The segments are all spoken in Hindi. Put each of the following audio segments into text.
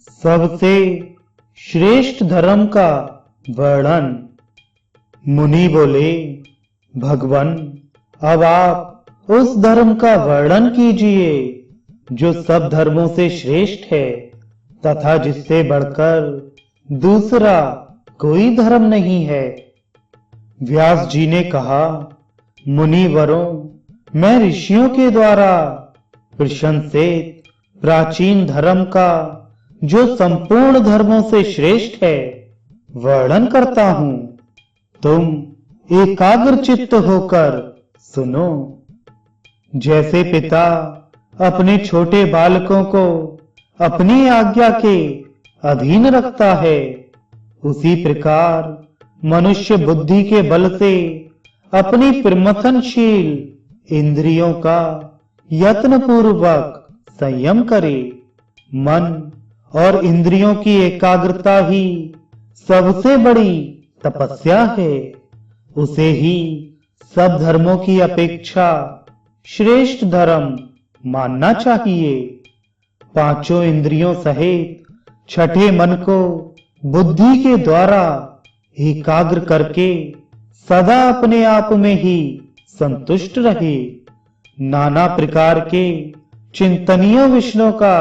सबसे श्रेष्ठ धर्म का वर्णन। मुनि बोले, भगवान, अब आप उस धर्म का वर्णन कीजिए जो सब धर्मों से श्रेष्ठ है तथा जिससे बढ़कर दूसरा कोई धर्म नहीं है। व्यास जी ने कहा, मुनिवरों, मैं ऋषियों के द्वारा प्रशंसित प्राचीन धर्म का जो संपूर्ण धर्मों से श्रेष्ठ है वर्णन करता हूं। तुम एकाग्र चित्त होकर सुनो। जैसे पिता अपने छोटे बालकों को अपनी आज्ञा के अधीन रखता है, उसी प्रकार मनुष्य बुद्धि के बल से अपनी प्रमथनशील इंद्रियों का यत्न पूर्वक संयम करे। मन और इंद्रियों की एकाग्रता ही सबसे बड़ी तपस्या है। उसे ही सब धर्मों की अपेक्षा श्रेष्ठ धर्म मानना चाहिए। पांचों इंद्रियों सहित छठे मन को बुद्धि के द्वारा एकाग्र करके सदा अपने आप में ही संतुष्ट रहे। नाना प्रकार के चिंतनीय विषयों का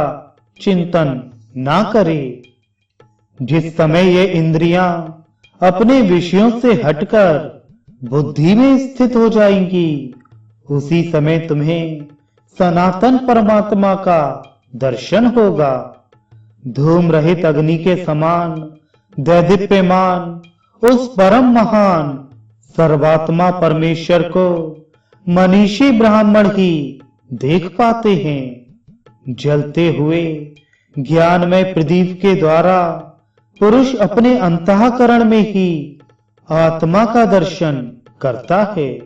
चिंतन ना करे। जिस समय ये इंद्रियां अपने विषयों से हटकर बुद्धि में स्थित हो जाएंगी, उसी समय तुम्हें सनातन परमात्मा का दर्शन होगा। धूम रहित अग्नि के समान दैदीप्यमान उस परम महान सर्वात्मा परमेश्वर को मनीषी ब्राह्मण ही देख पाते हैं। जलते हुए ज्ञानमय प्रदीप के द्वारा पुरुष अपने अंतःकरण में ही आत्मा का दर्शन करता है।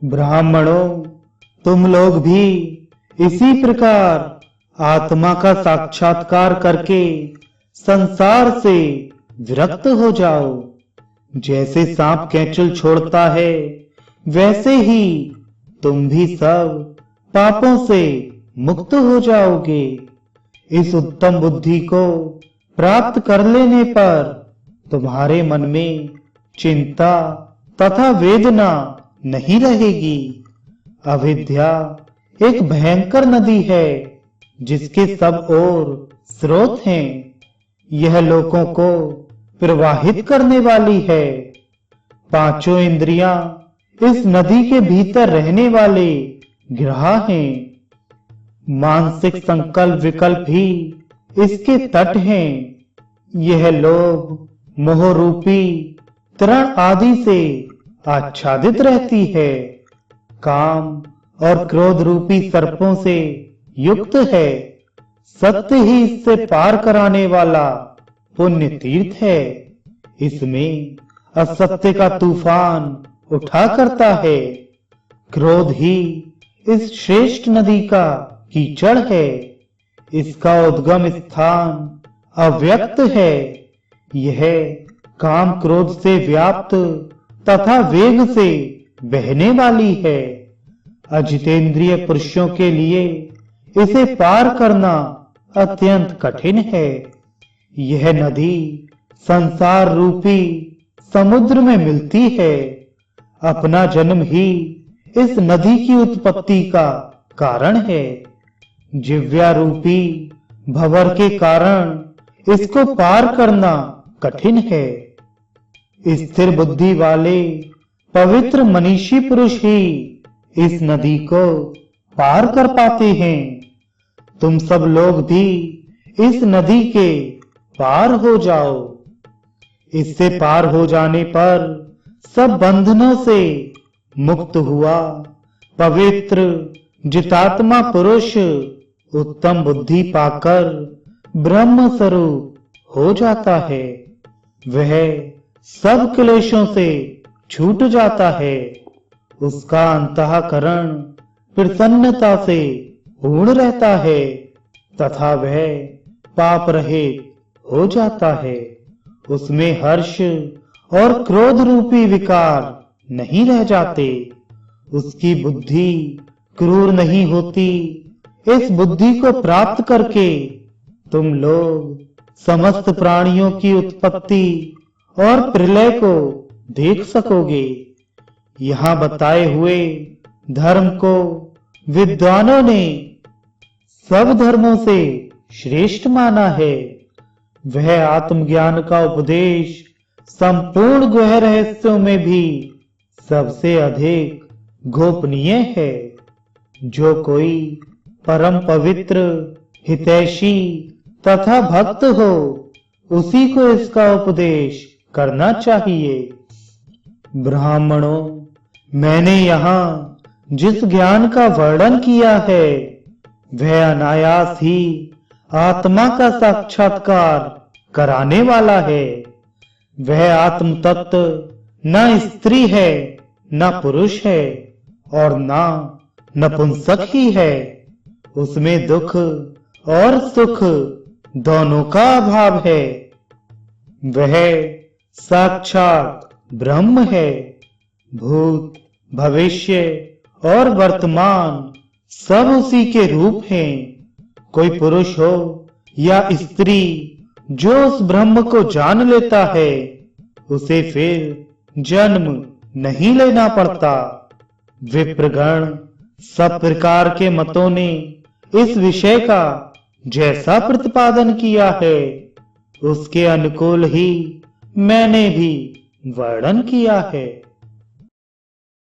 ब्राह्मणों, तुम लोग भी इसी प्रकार आत्मा का साक्षात्कार करके संसार से विरक्त हो जाओ। जैसे सांप केंचुल छोड़ता है, वैसे ही तुम भी सब पापों से मुक्त हो जाओगे। इस उत्तम बुद्धि को प्राप्त कर लेने पर तुम्हारे मन में चिंता तथा वेदना नहीं रहेगी। अविद्या एक भयंकर नदी है जिसके सब ओर स्रोत हैं। यह लोगों को प्रवाहित करने वाली है। पांचों इंद्रियां इस नदी के भीतर रहने वाले ग्रह हैं। मानसिक संकल्प विकल्प ही इसके तट हैं। यह लोभ, मोह रूपी तृण आदि से आच्छादित रहती है। काम और क्रोध रूपी सर्पों से युक्त है। सत्य ही इससे पार कराने वाला पुण्य तीर्थ है। इसमें असत्य का तूफान उठा करता है। क्रोध ही इस श्रेष्ठ नदी का कीचड़ है। इसका उद्गम स्थान अव्यक्त है। यह काम क्रोध से व्याप्त तथा वेग से बहने वाली है। अजितेंद्रिय पुरुषों के लिए इसे पार करना अत्यंत कठिन है। यह नदी संसार रूपी समुद्र में मिलती है। अपना जन्म ही इस नदी की उत्पत्ति का कारण है। जिव्या रूपी भंवर के कारण इसको पार करना कठिन है। स्थिर बुद्धि वाले पवित्र मनीषी पुरुष ही इस नदी को पार कर पाते हैं। तुम सब लोग भी इस नदी के पार हो जाओ। इससे पार हो जाने पर सब बंधनों से मुक्त हुआ पवित्र जितात्मा पुरुष उत्तम बुद्धि पाकर ब्रह्म स्वरूप हो जाता है। वह सब क्लेशों से छूट जाता है। उसका अंतःकरण प्रसन्नता से पूर्ण रहता है तथा वह पाप रहित हो जाता है। उसमें हर्ष और क्रोध रूपी विकार नहीं रह जाते। उसकी बुद्धि क्रूर नहीं होती। इस बुद्धि को प्राप्त करके तुम लोग समस्त प्राणियों की उत्पत्ति और प्रलय को देख सकोगे। यहाँ बताए हुए धर्म को विद्वानों ने सब धर्मों से श्रेष्ठ माना है। वह आत्मज्ञान का उपदेश संपूर्ण गुह्य रहस्यों में भी सबसे अधिक गोपनीय है। जो कोई परम पवित्र, हितैषी तथा भक्त हो, उसी को इसका उपदेश करना चाहिए। ब्राह्मणों, मैंने यहाँ जिस ज्ञान का वर्णन किया है, वह अनायास ही आत्मा का साक्षात्कार कराने वाला है। वह आत्म तत्व न स्त्री है, न पुरुष है और न नपुंसक ही है। उसमें दुख और सुख दोनों का अभाव है। वह साक्षात ब्रह्म है। भूत, भविष्य और वर्तमान सब उसी के रूप हैं। कोई पुरुष हो या स्त्री जो उस ब्रह्म को जान लेता है, उसे फिर जन्म नहीं लेना पड़ता। विप्रगण सब प्रकार के मतों ने इस विषय का जैसा प्रतिपादन किया है, उसके अनुकूल ही मैंने भी वर्णन किया है।